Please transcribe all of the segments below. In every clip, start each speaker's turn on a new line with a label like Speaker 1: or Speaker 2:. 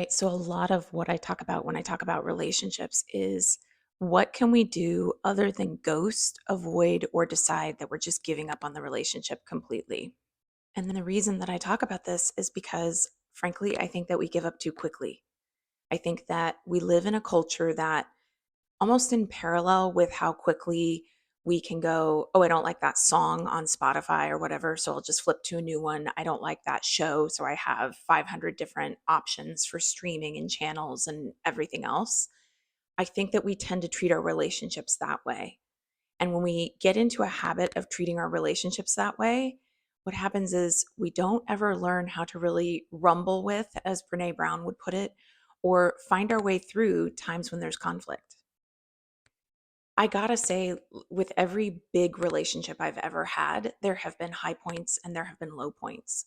Speaker 1: Right. So a lot of what I talk about when I talk about relationships is what can we do other than ghost, avoid, or decide that we're just giving up on the relationship completely? And then the reason that I talk about this is because, frankly, I think that we give up too quickly. I think that we live in a culture that almost in parallel with how quickly we can go, oh, I don't like that song on Spotify or whatever, so I'll just flip to a new one. I don't like that show, so I have 500 different options for streaming and channels and everything else. I think that we tend to treat our relationships that way. And when we get into a habit of treating our relationships that way, what happens is we don't ever learn how to really rumble with, as Brene Brown would put it, or find our way through times when there's conflict. I gotta say, with every big relationship I've ever had, there have been high points and there have been low points.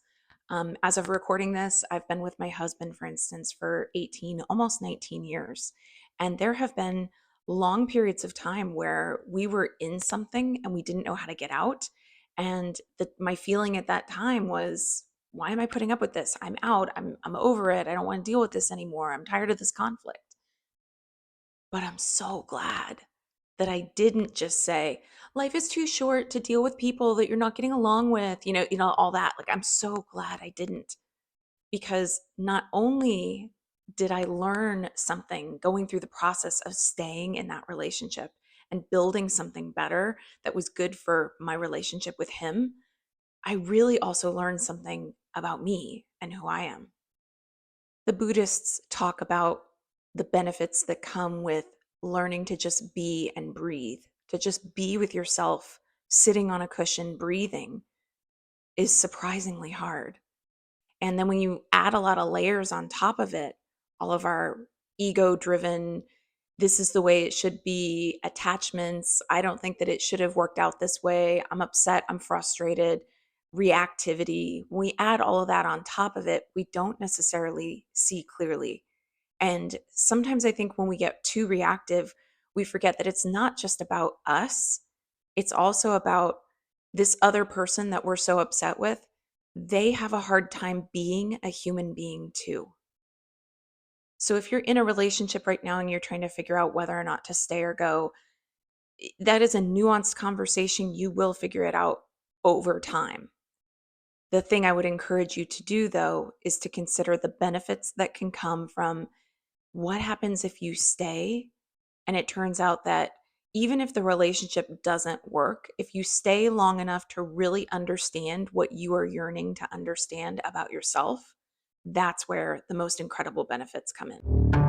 Speaker 1: As of recording this, I've been with my husband, for instance, for 18, almost 19 years. And there have been long periods of time where we were in something and we didn't know how to get out. And my feeling at that time was, why am I putting up with this? I'm out. I'm over it. I don't want to deal with this anymore. I'm tired of this conflict. But I'm so glad that I didn't just say, life is too short to deal with people that you're not getting along with, all that. Like, I'm so glad I didn't, because not only did I learn something going through the process of staying in that relationship and building something better that was good for my relationship with him, I really also learned something about me and who I am. The Buddhists talk about the benefits that come with learning to just be and breathe, to just be with yourself, sitting on a cushion, breathing is surprisingly hard. And then when you add a lot of layers on top of it, all of our ego driven, this is the way it should be, attachments, I don't think that it should have worked out this way, I'm upset, I'm frustrated, reactivity. When we add all of that on top of it, we don't necessarily see clearly. And sometimes I think when we get too reactive, we forget that it's not just about us, it's also about this other person that we're so upset with. They have a hard time being a human being too. So if you're in a relationship right now and you're trying to figure out whether or not to stay or go, that is a nuanced conversation. You will figure it out over time. The thing I would encourage you to do, though, is to consider the benefits that can come from what happens if you stay and it turns out that even if the relationship doesn't work, if you stay long enough to really understand what you are yearning to understand about yourself, that's where the most incredible benefits come in.